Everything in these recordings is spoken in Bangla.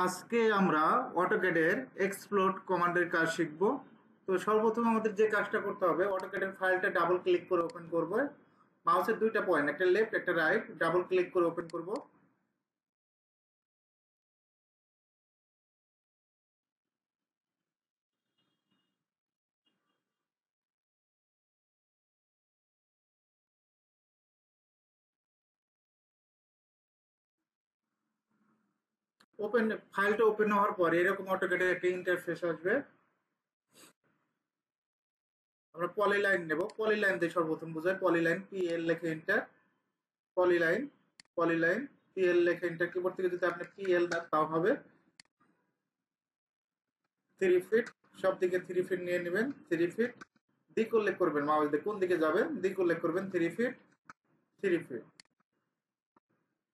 আজকে আমরা অটোক্যাডের এক্সপ্লোড কমান্ডের কাজ শিখব। তো সর্বপ্রথম আমাদের যে কাজটা করতে হবে, অটোক্যাডের ফাইলটা ডাবল ক্লিক করে ওপেন করব। মাউসের দুইটা পয়েন্ট, একটা লেফট একটা রাইট, ডাবল ক্লিক করে ওপেন করব। ওপেন ফাইলটা ওপেন হওয়ার পর এরকম অটোক্যাডের একটা ইন্টারফেস আসবে। আমরা পলিলাইন নেব, পলিলাইন দিয়ে সর্বপ্রথম বোঝায় পলিলাইন, পিএল লেখে এন্টার। পলিলাইন, পলিলাইন, পিএল লেখে এন্টার। কিবোর্ড থেকে যদি আপনি পিএল দেন তাও হবে। 3 ফিট, সব দিকে 3 ফিট নিয়ে নেবেন। 3 ফিট দিক উল্লেখ করবেন, মাউস দিয়ে কোন দিকে যাবেন দিক উল্লেখ করবেন। 3 ফিট, 3 ফিট।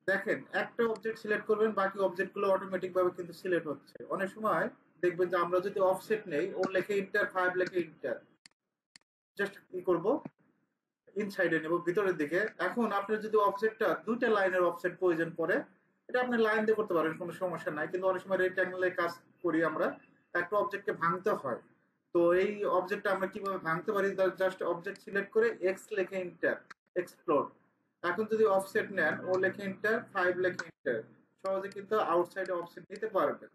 দেখেন একটা অবজেক্ট সিলেক্ট করবেন, বাকি অবজেক্ট গুলো অটোমেটিক ভাবে কিন্তু সিলেক্ট হচ্ছে। অনেক সময় দেখবেন যে আমরা যদি অফসেট নেই, ও লেখে ইন্টার, 5 লেখে ইন্টার, জাস্ট কি করব, ইনসাইডে নেব ভিতরের দিকে। এখন আপনার যদি অফসেটটা দুইটা লাইনের অফসেট প্রয়োজন পড়ে, এটা আপনি লাইন দিয়ে করতে পারেন, কোনো সমস্যা নাই। কিন্তু অনেক সময় রেক্ট্যাঙ্গেলের কাজ করি আমরা, একটা অবজেক্টকে ভাঙতে হয়। তো এই অবজেক্টটা আমরা কিভাবে ভাঙতে পারি, জাস্ট অবজেক্ট সিলেক্ট করে এক্স লেখে ইন্টার, এক্সপ্লোর। এখন যদি অফসেট নেন, ও লেখে ইন্টার, 5 লেখে ইন্টার, সহজে কিন্তু আউটসাইডে অফসেট নিতে পারবেন।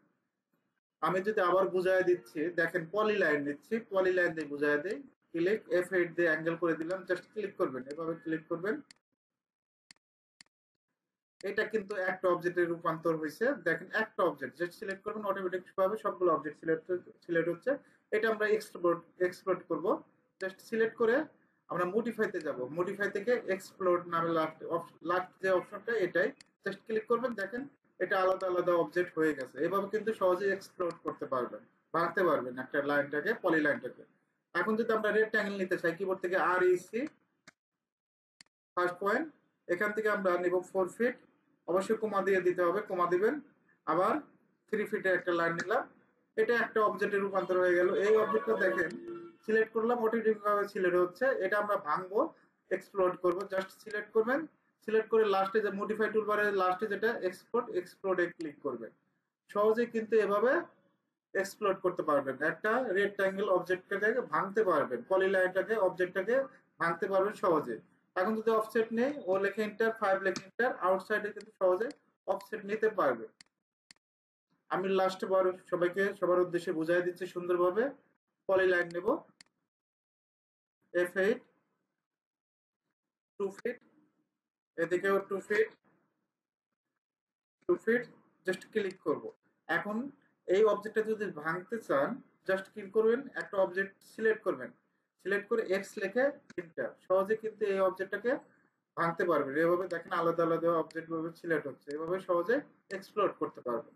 আমি যদি আবার বুঝাই দিচ্ছি, দেখেন পলিলাইন নিচ্ছি, পলিলাইন দিয়ে বুঝাই দিই। ক্লিক F8 দিয়ে অ্যাঙ্গেল করে দিলাম, জাস্ট ক্লিক করবেন, এভাবে ক্লিক করবেন। এটা কিন্তু একটা অবজেক্টের রূপান্তর হয়েছে। দেখেন একটা অবজেক্ট জাস্ট সিলেক্ট করবেন, অটোমেটিক ভাবে সবগুলো অবজেক্ট সিলেক্ট হচ্ছে। এটা আমরা এক্সপ্লোর্ট করব। জাস্ট সিলেক্ট করে আমরা মডিফাইতে যাব, মডিফাই থেকে এক্সপ্লোর্ট নামে লাস্ট যে অপশনটা, এটাই জাস্ট ক্লিক করবেন। দেখেন এটা আলাদা আলাদা অবজেক্ট হয়ে গেছে। এভাবে কিন্তু সহজেই এক্সপ্লোর্ট করতে পারবেন, ভাঙতে পারবেন একটা লাইনটাকে, পলি লাইনটাকে। এখন যদি আমরা রেক্ট্যাঙ্গেল নিতে চাই, কিবোর্ড থেকে REC, ফার্স্ট পয়েন্ট, এখান থেকে আমরা নিব 4 ফিট। অবশ্যই কমা দিয়ে দিতে হবে, কমা দিবেন। আবার 3 ফিটের একটা লাইন নিলাম। এটা একটা অবজেক্টে রূপান্তর হয়ে গেল। এই অবজেক্টটা দেখেন সিলেক্ট করলাম, অটোমেটিক ভাবে সিলেক্ট হচ্ছে। এটা আমরা ভাঙবো, এক্সপ্লোড করব। জাস্ট সিলেক্ট করবেন, সিলেক্ট করে লাস্টে যে মডিফাই টুলবারের লাস্টে যেটা এক্সপোর্ট, এক্সপ্লোডে ক্লিক করবেন। সহজে কিন্তু এভাবে এক্সপ্লোড করতে পারবেন, একটা রেক্ট্যাঙ্গেল অবজেক্টটাকে ভাঙতে পারবেন, পলিলাইনটাকে অবজেক্টটাকে ভাঙতে পারবেন সহজে। এখন যদি অফসেট নেই, ও লেখে ইন্টার, 5 লেখে ইন্টার, আউটসাইডে কিন্তু সহজে অফসেট নিতে পারবে। আমি লাস্ট বার সবাইকে সবার উদ্দেশ্যে বুঝাই দিচ্ছি সুন্দরভাবে। পলিলাইন নেব, F8, 2 ফিট, এদিকেও 2 ফিট, 2 ফিট, জাস্ট ক্লিক করব। এখন এই অবজেক্টটা যদি ভাঙতে চান, জাস্ট ক্লিক করবেন, একটা অবজেক্ট সিলেক্ট করবেন, সিলেক্ট করে এক্স লিখে এন্টার। সহজে কিন্তু এই অবজেক্টটাকে ভাঙতে পারবেন। এভাবে দেখেন আলাদা আলাদা অবজেক্ট ভাবে সিলেক্ট হচ্ছে, এভাবে সহজে এক্সপ্লোর করতে পারবেন।